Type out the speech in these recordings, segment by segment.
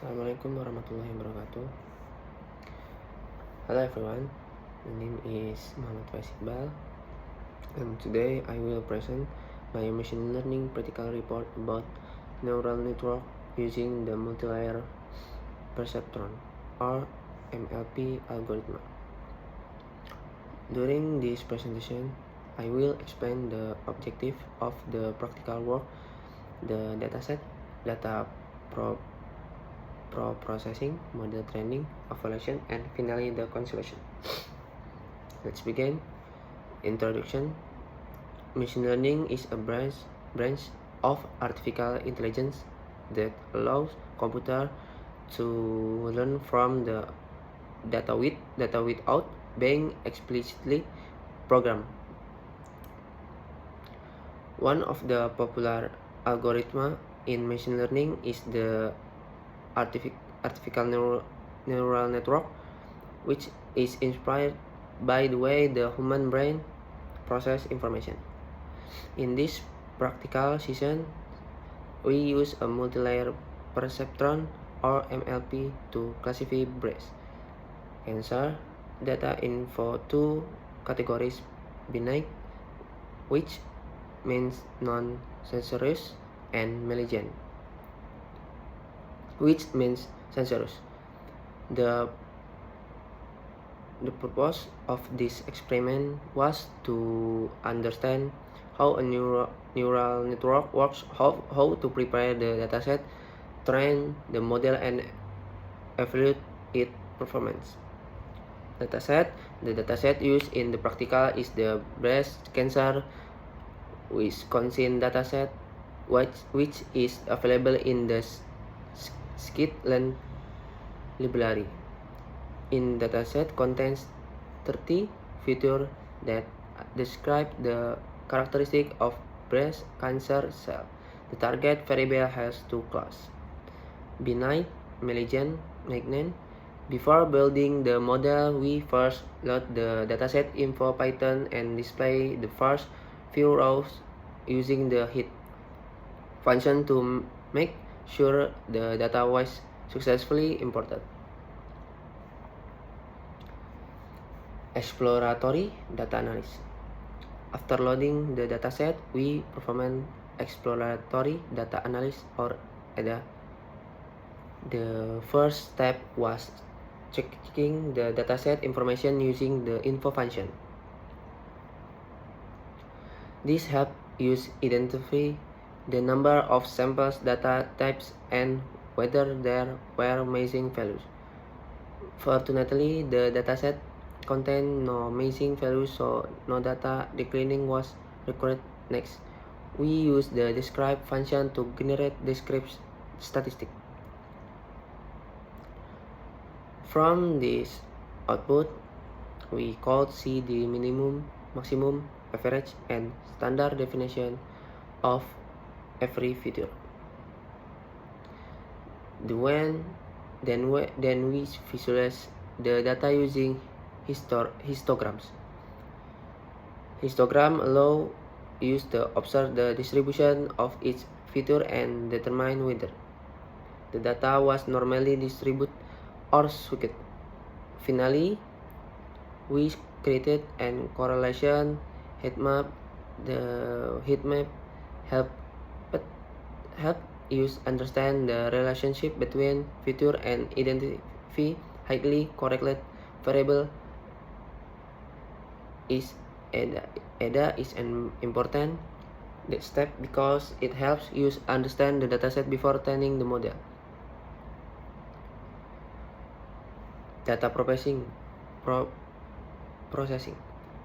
Assalamualaikum warahmatullahi wabarakatuh. Hello everyone, my name is Muhammad Faiz Iqbal, and today I will present my machine learning practical report about neural network using the multilayer perceptron or MLP algorithm. During this presentation, I will explain the objective of the practical work, the dataset, data processing, model training, evaluation, and finally the conclusion. Let's begin. Introduction. Machine learning is a branch of artificial intelligence that allows computer to learn from the data without being explicitly programmed. One of the popular algorithms in machine learning is the artificial neural network, which is inspired by the way the human brain processes information. In this practical session, we use a multilayer perceptron or MLP to classify brace, answer data into two categories: benign, which means non-censorous, and malignant, which means censorous. The purpose of this experiment was to understand how a neural network works, how to prepare the dataset, train the model, and evaluate its performance. The dataset used in the practical is the breast cancer Wisconsin dataset, which is available in the Scikit-learn library. In dataset contains 30 features that describe the characteristic of breast cancer cell. The target variable has two classes: benign, malignant. Before building the model, we first load the dataset info Python and display the first few rows using the hit function to make sure the data was successfully imported. Exploratory data analysis. After loading the dataset, we perform exploratory data analysis or EDA. The first step was checking the dataset information using the info function. This helped us identify the number of samples, data types, and whether there were missing values. Fortunately, the dataset contained no missing values, so no data declining was required. Next, we used the describe function to generate descriptive statistics. From this output, we could see the minimum, maximum, average, and standard definition of every feature. Then we visualize the data using histograms. Histogram allow us to observe the distribution of each feature and determine whether the data was normally distributed or skewed. Finally, we created a correlation heat map. The heat map helped us understand the relationship between feature and identify highly correlated variable. EDA is an important step because it helps us understand the dataset before training the model. Data processing.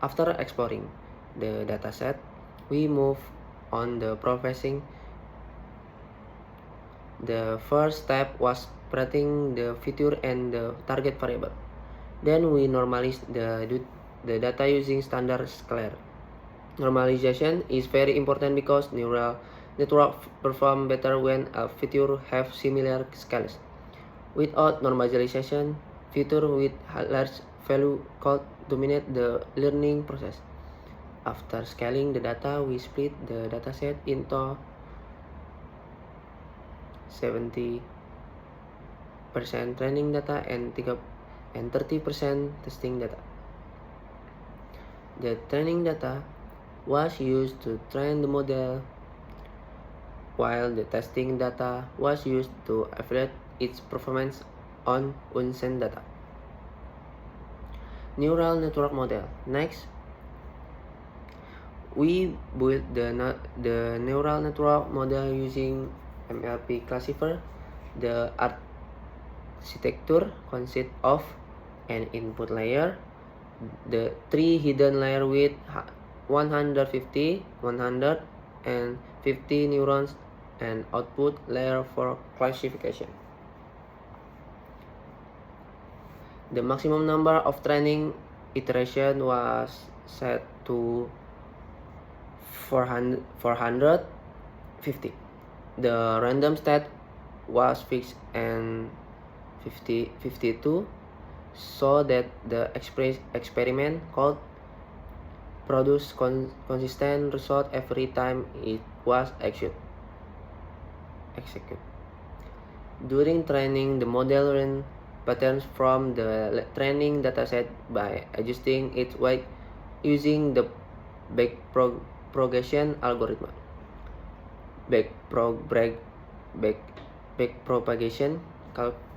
After exploring the dataset, we move on the processing. The first step was separating the feature and the target variable. Then we normalize the data using standard scalar. Normalization is very important because neural networks perform better when a feature have similar scales. Without normalization, features with large value could dominate the learning process. After scaling the data, we split the dataset into 70 training data and 30% testing data. The training data was used to train the model, while the testing data was used to evaluate its performance on unseen data. Neural network model. Next, we built the neural network model using MLP classifier. The architecture consists of an input layer, the 3 hidden layer with 150, 150 neurons, and output layer for classification. The maximum number of training iteration was set to 450. The random state was fixed and 52, so that the experiment could produce consistent result every time it was executed. During training, the model learned patterns from the training dataset by adjusting its weight using the backpropagation algorithm. Backpropagation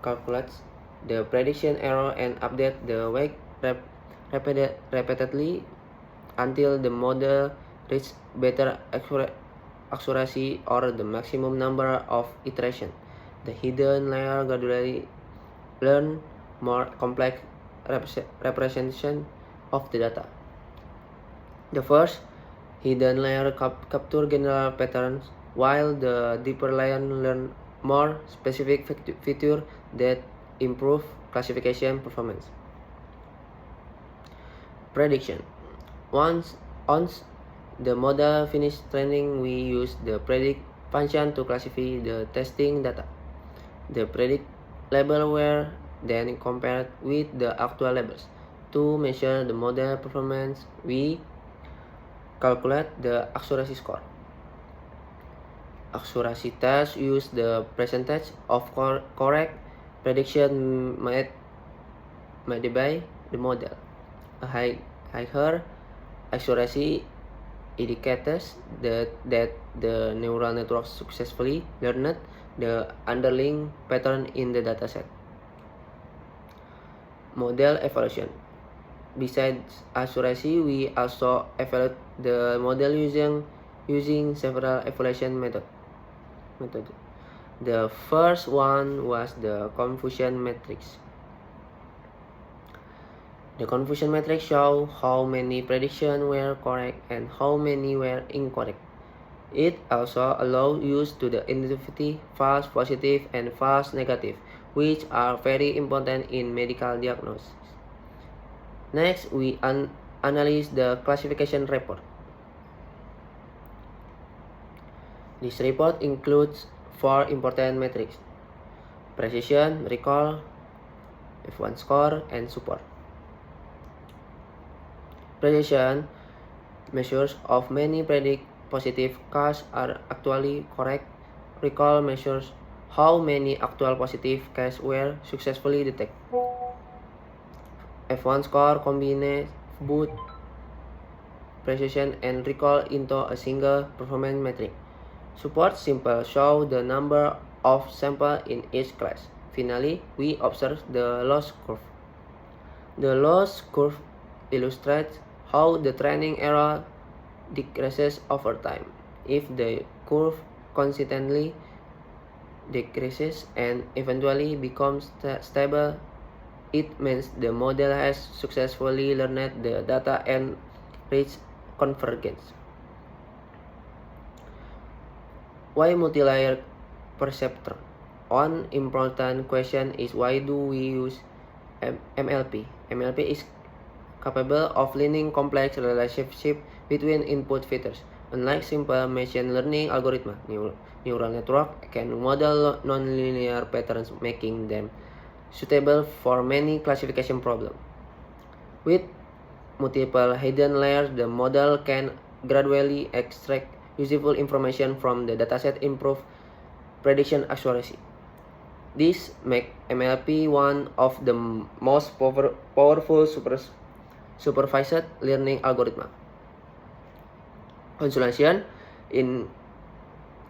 calculates the prediction error and updates the weight repeatedly until the model reaches better accuracy or the maximum number of iterations. The hidden layer gradually learn more complex representation of the data. The first hidden layer capture general patterns, while the deeper layer learn more specific features that improve classification performance. Prediction. Once the model finished training, we use the predict function to classify the testing data. The predict labels were then compared with the actual labels. To measure the model performance, we calculate the accuracy score. Accuracy tests use the percentage of correct prediction made by the model. A higher accuracy indicates that the neural network successfully learned the underlying pattern in the dataset. Model evaluation. Besides accuracy, we also evaluate the model using several evaluation methods. The first one was the confusion matrix. The confusion matrix shows how many predictions were correct and how many were incorrect. It also allows use to the identify false positive and false negative, which are very important in medical diagnosis. Next, we analyze the classification report. This report includes 4 important metrics: precision, recall, F1 score, and support. Precision measures of many predict positive cases are actually correct. Recall measures how many actual positive cases were successfully detected. F1 score combines both precision and recall into a single performance metric. Support simple show the number of samples in each class. Finally, we observe the loss curve. The loss curve illustrates how the training error decreases over time. If the curve consistently decreases and eventually becomes stable, it means the model has successfully learned the data and reached convergence. Why multi-layer perceptron? One important question is, why do we use MLP? MLP is capable of learning complex relationships between input features. Unlike simple machine learning algorithms, neural network can model nonlinear patterns, making them suitable for many classification problems. With multiple hidden layers, the model can gradually extract useful information from the dataset, improve prediction accuracy. This make MLP one of the most powerful supervised learning algorithm. Consolation. In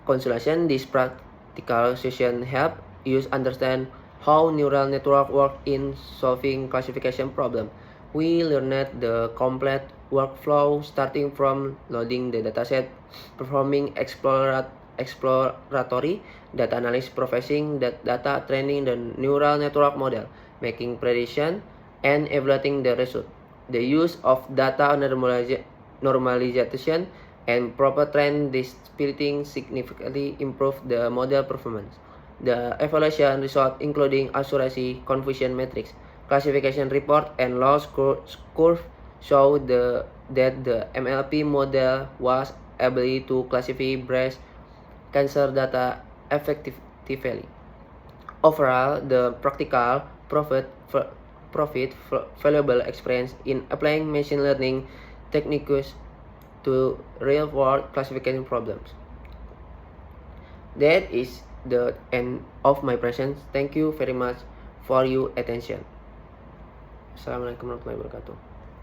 consolation, this practical session help you understand how neural network work in solving classification problem. We learned the complete workflow starting from loading the dataset, performing exploratory data analysis, processing that data, training the neural network model, making prediction, and evaluating the result. The use of data normalization and proper trend splitting significantly improve the model performance. The evaluation result including accuracy, confusion matrix, classification report, and loss curve show that the MLP model was able to classify breast cancer data effectively. Overall, the practical valuable experience in applying machine learning techniques to real-world classification problems. That is the end of my presence. Thank you very much for your attention. Assalamualaikum warahmatullahi wabarakatuh.